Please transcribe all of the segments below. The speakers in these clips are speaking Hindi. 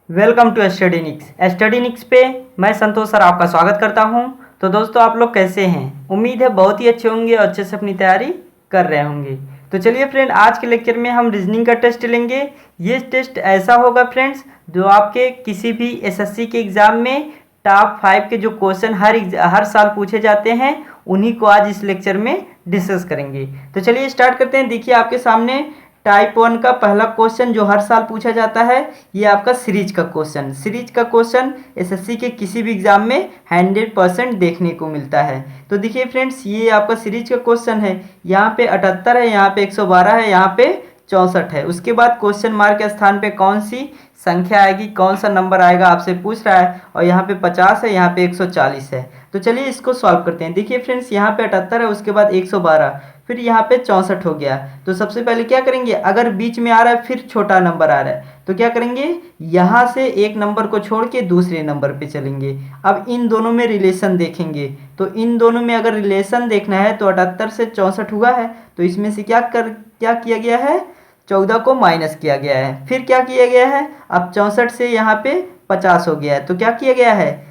वेलकम टू स्टडीनिक्स पे मैं संतोष सर आपका स्वागत करता हूं। तो दोस्तों आप लोग कैसे हैं? उम्मीद है बहुत ही अच्छे होंगे और अच्छे से अपनी तैयारी कर रहे होंगे। तो चलिए फ्रेंड, आज के लेक्चर में हम रीजनिंग का टेस्ट लेंगे। ये टेस्ट ऐसा होगा फ्रेंड्स जो आपके किसी भी एसएससी के एग्ज़ाम में टॉप 5 के जो क्वेश्चन हर साल पूछे जाते हैं उन्हीं को आज इस लेक्चर में डिस्कस करेंगे। तो चलिए स्टार्ट करते हैं। देखिए आपके सामने टाइप 1 का पहला क्वेश्चन जो हर साल पूछा जाता है, ये आपका सीरीज का क्वेश्चन एसएससी के किसी भी एग्जाम में 100% देखने को मिलता है। तो देखिए फ्रेंड्स, ये आपका सीरीज का क्वेश्चन है। यहाँ पे 78 है, यहाँ पे 112 है, यहाँ पे 64 है। उसके बाद क्वेश्चन मार्क के स्थान पे कौन सी संख्या आएगी, कौन सा नंबर आएगा आपसे पूछ रहा है। और यहाँ पे 50 है, यहाँ पे 140 है। तो चलिए इसको सॉल्व करते हैं। देखिए फ्रेंड्स, यहाँ पे 78 है, उसके बाद 112, फिर यहाँ पे 64 हो गया। तो सबसे पहले क्या करेंगे, अगर बीच में आ रहा है फिर छोटा नंबर आ रहा है तो क्या करेंगे, यहाँ से एक नंबर को छोड़ के दूसरे नंबर पे चलेंगे। अब इन दोनों में रिलेशन देखेंगे। तो इन दोनों में अगर रिलेशन देखना है तो 78 से 64 हुआ है, तो इसमें से क्या किया गया है, 14 को माइनस किया गया है। फिर क्या किया गया है, अब 64 से यहाँ पे 50 हो गया है, तो क्या किया गया है,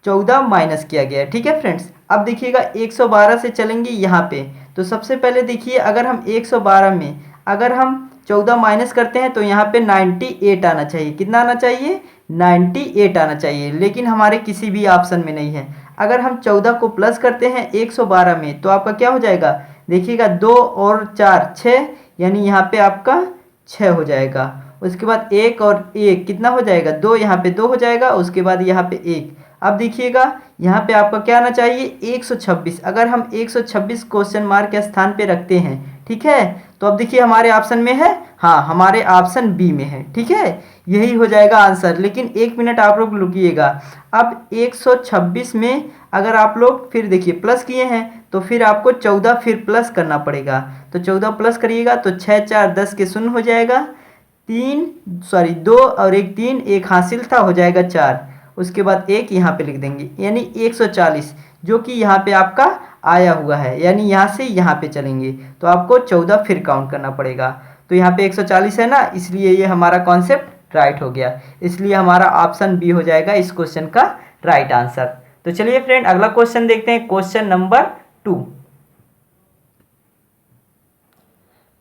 14 माइनस किया गया है। ठीक है फ्रेंड्स, अब देखिएगा 112 से चलेंगे यहाँ पे। तो सबसे पहले देखिए, अगर हम 112 में अगर हम 14 माइनस करते हैं तो यहाँ पे 98 आना चाहिए। कितना आना चाहिए, 98 आना चाहिए, लेकिन हमारे किसी भी ऑप्शन में नहीं है। अगर हम 14 को प्लस करते हैं 112 में तो आपका क्या हो जाएगा, देखिएगा 2 और 4 6, यानी यहाँ पे आपका 6 हो जाएगा। उसके बाद 1 और 1 कितना हो जाएगा, 2, यहाँ पे 2 हो जाएगा। उसके बाद यहाँ पे 1। अब देखिएगा यहाँ पे आपका क्या आना चाहिए, 126। अगर हम 126 क्वेश्चन मार्क के स्थान पे रखते हैं, ठीक है, तो अब देखिए हमारे ऑप्शन में है, हाँ हमारे ऑप्शन बी में है। ठीक है, यही हो जाएगा आंसर। लेकिन 1 मिनट आप लोग रुकिएगा। अब 126 में अगर आप लोग फिर देखिए प्लस किए हैं तो फिर आपको 14 फिर प्लस करना पड़ेगा। तो 14 प्लस करिएगा तो 6 4 10 के शून्य हो जाएगा। 2 और 1 3, एक हासिल था, हो जाएगा 4। उसके बाद 1 यहाँ पे लिख देंगे, यानी 140 जो कि यहाँ पे आपका आया हुआ है। यानी यहाँ से यहाँ पे चलेंगे तो आपको 14 फिर काउंट करना पड़ेगा। तो यहाँ पे 140 है ना, इसलिए ये हमारा कॉन्सेप्ट राइट हो गया। इसलिए हमारा ऑप्शन बी हो जाएगा इस क्वेश्चन का राइट आंसर। तो चलिए फ्रेंड, अगला क्वेश्चन देखते हैं, क्वेश्चन नंबर 2।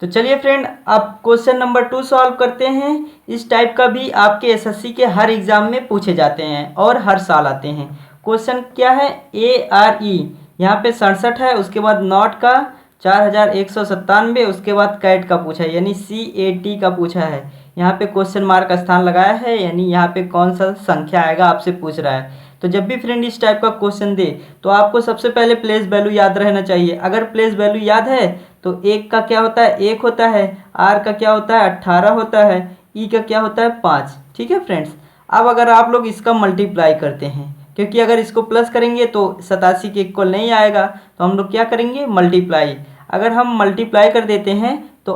तो चलिए फ्रेंड, अब क्वेश्चन नंबर 2 सॉल्व करते हैं। इस टाइप का भी आपके एसएससी के हर एग्जाम में पूछे जाते हैं और हर साल आते हैं। क्वेश्चन क्या है, ARE यहाँ पे 67 है। उसके बाद नॉट का 4197, उसके बाद कैट का पूछा है, यानी CAT का पूछा है। यहाँ पे क्वेश्चन मार्क का स्थान लगाया है, यानी यहाँ पे कौन सा संख्या आएगा आपसे पूछ रहा है। तो जब भी फ्रेंड इस टाइप का क्वेश्चन दे तो आपको सबसे पहले प्लेस वैल्यू याद रहना चाहिए। अगर प्लेस वैल्यू याद है तो 1 का क्या होता है, 1 होता है। R का क्या होता है, 18 होता है। E का क्या होता है, 5। ठीक है फ्रेंड्स, अब अगर आप लोग इसका मल्टीप्लाई करते हैं, क्योंकि अगर इसको प्लस करेंगे तो 87 के इक्वल नहीं आएगा, तो हम लोग क्या करेंगे, मल्टीप्लाई। अगर हम मल्टीप्लाई कर देते हैं तो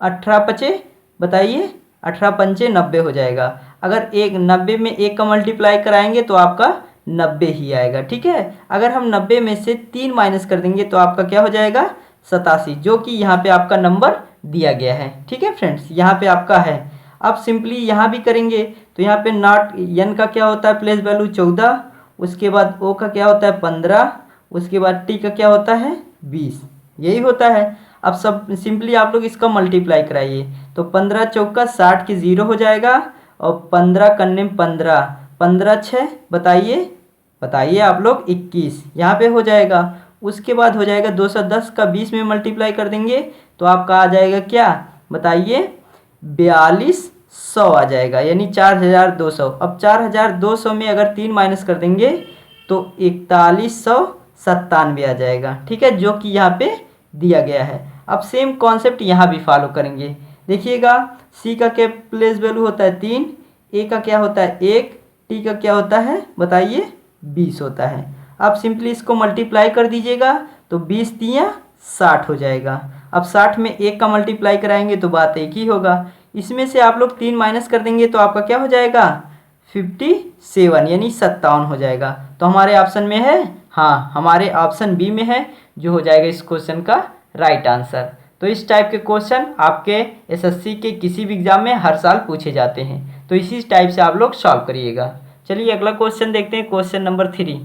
18 पचे बताइए, 18 पंचे 90 हो जाएगा। अगर 90 में 1 का मल्टीप्लाई कराएंगे तो आपका 90 ही आएगा। ठीक है, अगर हम 90 में से 3 माइनस कर देंगे तो आपका क्या हो जाएगा, 87, जो कि यहाँ पे आपका नंबर दिया गया है। ठीक है फ्रेंड्स, यहाँ पे आपका है। अब सिंपली यहाँ भी करेंगे तो यहाँ पे नॉट n का क्या होता है, प्लेस वैल्यू 14। उसके बाद O का क्या होता है, 15। उसके बाद T का क्या होता है, 20। यही होता है। अब सब सिंपली आप लोग इसका मल्टीप्लाई कराइए तो 15 चौका 60 की 0 हो जाएगा, और 15 कन्ने 15, 15 6 बताइए आप लोग 21 यहाँ पे हो जाएगा। उसके बाद हो जाएगा 210 का 20 में मल्टीप्लाई कर देंगे तो आपका आ जाएगा क्या, बताइए 4200 आ जाएगा, यानी 4200। अब 4200 में अगर 3 माइनस कर देंगे तो 4197 आ जाएगा। ठीक है, जो कि यहाँ पे दिया गया है। अब सेम कॉन्सेप्ट यहाँ भी फॉलो करेंगे। देखिएगा, C का क्या प्लेस वैल्यू होता है, 3। A का क्या होता है, 1। T का क्या होता है, बताइए 20 होता है। अब सिंपली इसको मल्टीप्लाई कर दीजिएगा तो 20 3 60 हो जाएगा। अब 60 में 1 का मल्टीप्लाई कराएंगे तो बात एक ही होगा। इसमें से आप लोग 3 माइनस कर देंगे तो आपका क्या हो जाएगा, 57, यानी 57 हो जाएगा। तो हमारे ऑप्शन में है, हाँ हमारे ऑप्शन बी में है, जो हो जाएगा इस क्वेश्चन का राइट आंसर। तो इस टाइप के क्वेश्चन आपके एसएससी के किसी भी एग्जाम में हर साल पूछे जाते हैं, तो इसी टाइप से आप लोग सॉल्व करिएगा। चलिए अगला क्वेश्चन देखते हैं, क्वेश्चन नंबर 3।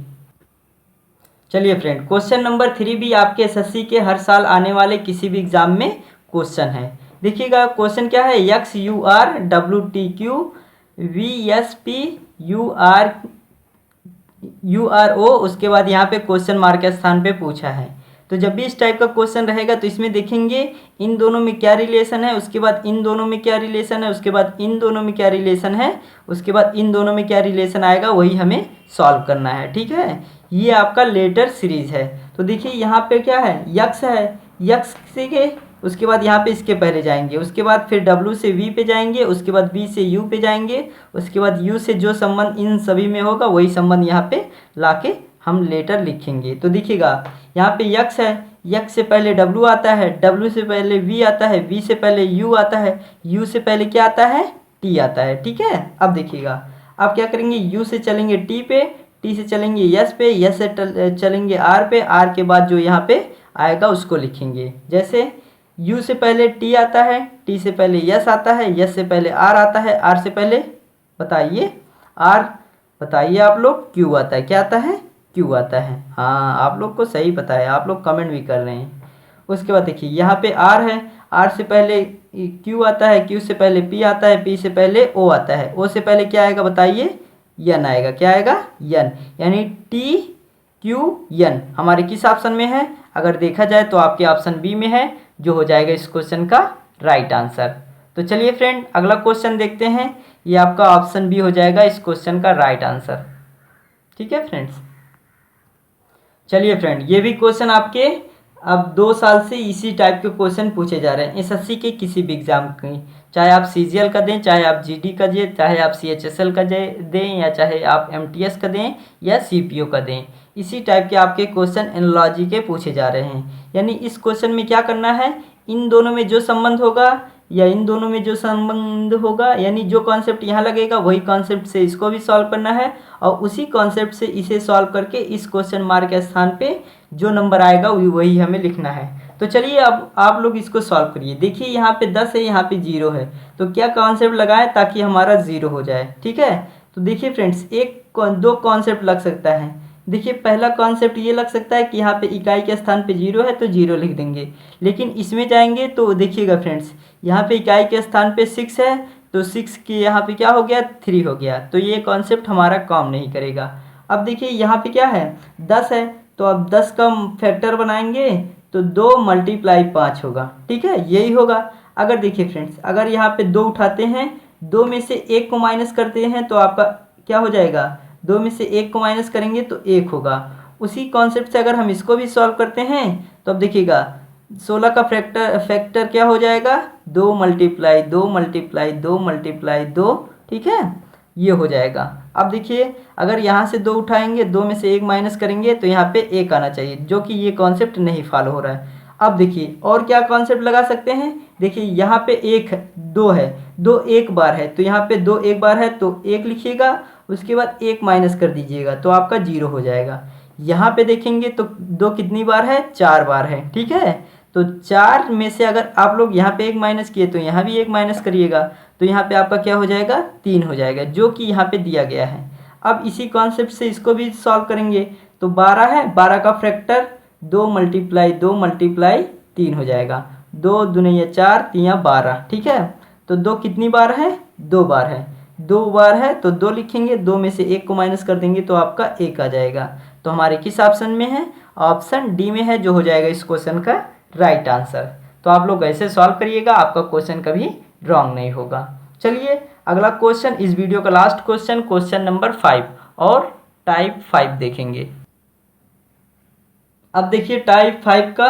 चलिए फ्रेंड, क्वेश्चन नंबर 3 भी आपके एसएससी के हर साल आने वाले किसी भी एग्जाम में क्वेश्चन है। देखिएगा क्वेश्चन क्या है, X U R W T Q V S P U R O, उसके बाद यहाँ पे क्वेश्चन मार्क के स्थान पे पूछा है। तो जब भी इस टाइप का क्वेश्चन रहेगा तो इसमें देखेंगे इन दोनों में क्या रिलेशन है, उसके बाद इन दोनों में क्या रिलेशन है, उसके बाद इन दोनों में क्या रिलेशन है, उसके बाद इन दोनों में क्या रिलेशन आएगा, वही हमें सॉल्व करना है। ठीक है, ये आपका लेटर सीरीज है। तो देखिए यहाँ पे क्या है, यक्स है, यक्स से उसके बाद यहाँ पे इसके पहले जाएंगे, उसके बाद फिर W से V पे जाएंगे, उसके बाद V से U पे जाएंगे, उसके बाद U से जो संबंध इन सभी में होगा वही संबंध यहाँ पे लाके हम लेटर लिखेंगे। तो देखिएगा यहाँ पे यक्स है, यक्स से पहले W आता है, W से पहले V आता है, V से पहले U आता है, U से पहले क्या आता है, T आता है। ठीक है, अब देखिएगा अब क्या करेंगे, U से चलेंगे T पे, T से चलेंगे S पे, S से चलेंगे R पे, R के बाद जो यहाँ पे आएगा उसको लिखेंगे। जैसे U से पहले T आता है, T से पहले S आता है, S से पहले R आता है, R से पहले बताइए R, बताइए आप लोग Q आता है, क्या आता है, Q आता है। हाँ, आप लोग को सही पता है, आप लोग कमेंट भी कर रहे हैं। उसके बाद देखिए यहाँ पे R है, R से पहले Q आता है, Q से पहले P आता है, P से पहले O आता है, O से पहले क्या आएगा बताइए, N आएगा, क्या आएगा, N, यानी T Q N हमारे किस ऑप्शन में है, अगर देखा जाए तो आपके ऑप्शन बी में है, जो हो जाएगा इस क्वेश्चन का राइट आंसर। तो चलिए फ्रेंड अगला क्वेश्चन देखते हैं, ये आपका ऑप्शन बी हो जाएगा इस क्वेश्चन का राइट आंसर। ठीक है फ्रेंड्स, चलिए फ्रेंड ये भी क्वेश्चन आपके अब 2 साल से इसी टाइप के क्वेश्चन पूछे जा रहे हैं एसएससी के किसी भी एग्जाम के, चाहे आप सीजीएल का दें, चाहे आप जीडी का दें, चाहे आप सीएचएसएल का दें, या चाहे आप एमटीएस का दें या सीपीओ का दें, इसी टाइप के आपके क्वेश्चन एनालॉजी के पूछे जा रहे हैं। यानी इस क्वेश्चन में क्या करना है, इन दोनों में जो संबंध होगा या इन दोनों में जो संबंध होगा, यानी जो कॉन्सेप्ट यहाँ लगेगा वही कॉन्सेप्ट से इसको भी सॉल्व करना है, और उसी कॉन्सेप्ट से इसे सॉल्व करके इस क्वेश्चन मार्क के स्थान पे जो नंबर आएगा वही हमें लिखना है। तो चलिए अब आप लोग इसको सॉल्व करिए। देखिए यहाँ पे 10 है, यहाँ पे 0 है, तो क्या कॉन्सेप्ट लगाएं ताकि हमारा 0 हो जाए। ठीक है, तो देखिए फ्रेंड्स दो कॉन्सेप्ट लग सकता है। देखिए पहला कॉन्सेप्ट ये लग सकता है कि यहाँ पे इकाई के स्थान पे 0 है तो 0 लिख देंगे, लेकिन इसमें जाएंगे तो देखिएगा फ्रेंड्स यहाँ पे इकाई के स्थान पे 6 है, तो 6 के यहाँ पे क्या हो गया, 3 हो गया, तो ये कॉन्सेप्ट हमारा काम नहीं करेगा। अब देखिए यहाँ पे क्या है, 10 है, तो अब 10 का फैक्टर बनाएंगे तो 2 × 5 होगा। ठीक है, यही होगा। अगर देखिए फ्रेंड्स अगर यहाँ पे 2 उठाते हैं, 2 में से 1 को माइनस करते हैं तो आपका क्या हो जाएगा, 2 में से 1 को माइनस करेंगे तो 1 होगा। उसी कॉन्सेप्ट से अगर हम इसको भी सॉल्व करते हैं तो अब देखिएगा 16 का फैक्टर क्या हो जाएगा, 2 × 2 × 2 × 2। ठीक है, ये हो जाएगा। अब देखिए अगर यहाँ से 2 उठाएंगे, 2 में से 1 माइनस करेंगे तो यहाँ पे 1 आना चाहिए, जो कि ये कॉन्सेप्ट नहीं फॉलो हो रहा है। अब देखिए और क्या कॉन्सेप्ट लगा सकते हैं, देखिए यहाँ पे 2 है, 2 एक बार है, तो यहाँ पे 2 एक बार है तो 1 लिखिएगा, उसके बाद 1 माइनस कर दीजिएगा तो आपका 0 हो जाएगा। यहाँ पे देखेंगे तो 2 कितनी बार है, 4 बार है। ठीक है, तो 4 में से अगर आप लोग यहाँ पे 1 माइनस किए तो यहाँ भी 1 माइनस करिएगा, तो यहाँ पे आपका क्या हो जाएगा, 3 हो जाएगा, जो कि यहाँ पे दिया गया है। अब इसी कॉन्सेप्ट से इसको भी सॉल्व करेंगे तो 12 है, 12 का फैक्टर 2 × 2 × 3 हो जाएगा, 2 दूनी 4 3 12। ठीक है, तो 2 कितनी बार है, 2 बार है, 2 बार है तो 2 लिखेंगे, 2 में से 1 को माइनस कर देंगे तो आपका 1 आ जाएगा। तो हमारे किस ऑप्शन में है, ऑप्शन डी में है, जो हो जाएगा इस क्वेश्चन का राइट आंसर। तो आप लोग ऐसे सॉल्व करिएगा, आपका क्वेश्चन कभी रॉन्ग नहीं होगा। चलिए अगला क्वेश्चन, इस वीडियो का लास्ट क्वेश्चन, क्वेश्चन नंबर 5 और टाइप 5 देखेंगे। अब देखिए टाइप 5 का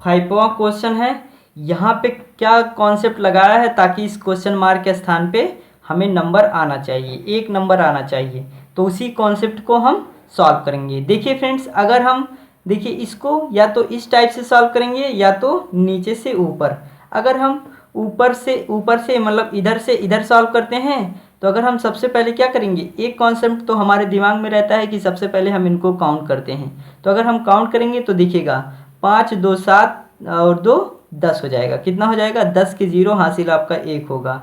5वां क्वेश्चन है। यहाँ पे क्या कॉन्सेप्ट लगाया है ताकि इस क्वेश्चन मार्क के स्थान पे हमें नंबर आना चाहिए, 1 नंबर आना चाहिए, तो उसी कॉन्सेप्ट को हम सॉल्व करेंगे। देखिए फ्रेंड्स अगर हम देखिए इसको या तो इस टाइप से सॉल्व करेंगे या तो नीचे से ऊपर। अगर हम ऊपर से मतलब इधर से इधर सॉल्व करते हैं तो अगर हम सबसे पहले क्या करेंगे, एक कॉन्सेप्ट तो हमारे दिमाग में रहता है कि सबसे पहले हम इनको काउंट करते हैं। तो अगर हम काउंट करेंगे तो देखिएगा 5 2 7 और 2 10 हो जाएगा। कितना हो जाएगा? 10 के 0 हासिल आपका 1 होगा।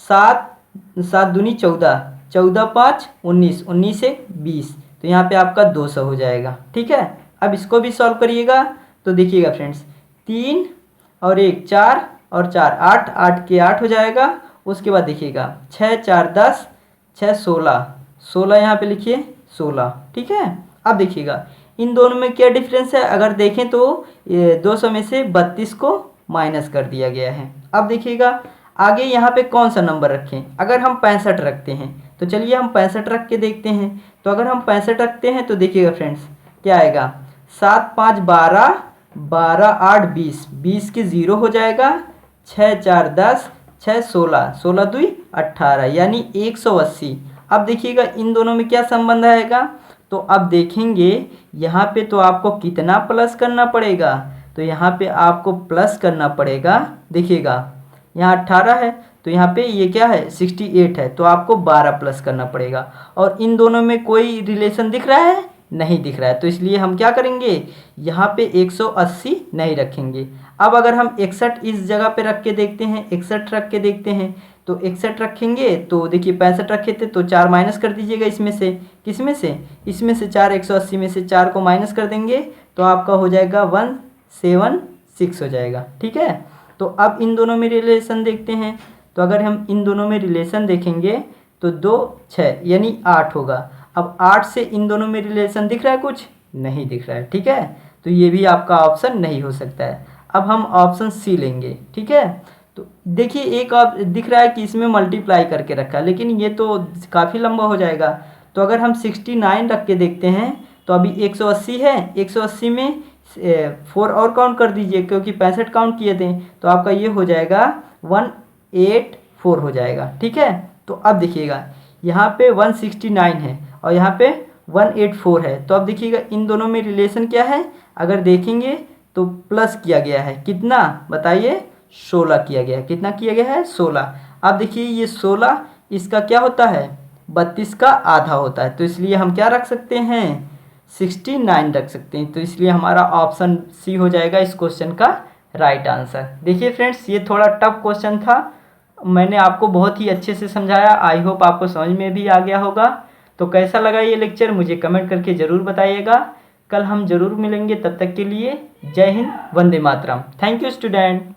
7 7 दूनी 14, 14 5 19, 19 से 20, तो यहाँ पे आपका 200 हो जाएगा। ठीक है, अब इसको भी सॉल्व करिएगा तो देखिएगा फ्रेंड्स, 3 और 1 4 और 4 8, 8 के 8 हो जाएगा। उसके बाद देखिएगा 6 4 10, 6 16, 16 यहाँ पे लिखिए 16। ठीक है, अब देखिएगा इन दोनों में क्या डिफरेंस है। अगर देखें तो 200 में से 32 को माइनस कर दिया गया है। अब देखिएगा आगे यहाँ पे कौन सा नंबर रखें। अगर हम 65 रखते हैं तो चलिए हम 65 रख के देखते हैं। तो अगर हम 65 रखते हैं तो देखिएगा फ्रेंड्स क्या आएगा, 7 5 12, 12 8 20, 20 के 0 हो जाएगा। 6 4 10, 6 16, 16 2 18, यानी 180। अब देखिएगा इन दोनों में क्या संबंध आएगा। तो अब देखेंगे यहाँ पे तो आपको कितना प्लस करना पड़ेगा। तो यहाँ पे आपको प्लस करना पड़ेगा। देखिएगा यहाँ 18 है तो यहाँ पे ये क्या है 68 है, तो आपको 12 प्लस करना पड़ेगा। और इन दोनों में कोई रिलेशन दिख रहा है? नहीं दिख रहा है, तो इसलिए हम क्या करेंगे, यहाँ पे 180 नहीं रखेंगे। अब अगर हम 61 इस जगह पे रख के देखते हैं, 61 रख के देखते हैं, तो 61 रखेंगे तो देखिए 65 रखे थे तो 4 माइनस कर दीजिएगा इसमें से। किसमें से? इसमें से 4, 180 में से 4 को माइनस कर देंगे तो आपका हो जाएगा 176 हो जाएगा। ठीक है, तो अब इन दोनों में रिलेशन देखते हैं। तो अगर हम इन दोनों में रिलेशन देखेंगे तो 2 6 यानी 8 होगा। अब 8 से इन दोनों में रिलेशन दिख रहा है? कुछ नहीं दिख रहा है। ठीक है, तो ये भी आपका ऑप्शन नहीं हो सकता है। अब हम ऑप्शन सी लेंगे। ठीक है, तो देखिए एक आप दिख रहा है कि इसमें मल्टीप्लाई करके रखा है, लेकिन ये तो काफ़ी लंबा हो जाएगा। तो अगर हम 69 रख के देखते हैं तो अभी 180 है, 180 में 4 और काउंट कर दीजिए क्योंकि 65 काउंट किए थे, तो आपका ये हो जाएगा 184 हो जाएगा। ठीक है, तो अब देखिएगा यहाँ पे 169 है और यहाँ पे 184 है। तो अब देखिएगा इन दोनों में रिलेशन क्या है। अगर देखेंगे तो प्लस किया गया है, कितना बताइए, 16 किया गया है। कितना किया गया है? 16। अब देखिए ये 16 इसका क्या होता है, 32 का आधा होता है, तो इसलिए हम क्या रख सकते हैं, 69 रख सकते हैं। तो इसलिए हमारा ऑप्शन सी हो जाएगा इस क्वेश्चन का राइट आंसर। देखिए फ्रेंड्स ये थोड़ा टफ क्वेश्चन था, मैंने आपको बहुत ही अच्छे से समझाया। आई होप आपको समझ में भी आ गया होगा। तो कैसा लगा ये लेक्चर मुझे कमेंट करके ज़रूर बताइएगा। कल हम ज़रूर मिलेंगे, तब तक के लिए जय हिंद, वंदे मातरम। Thank you student.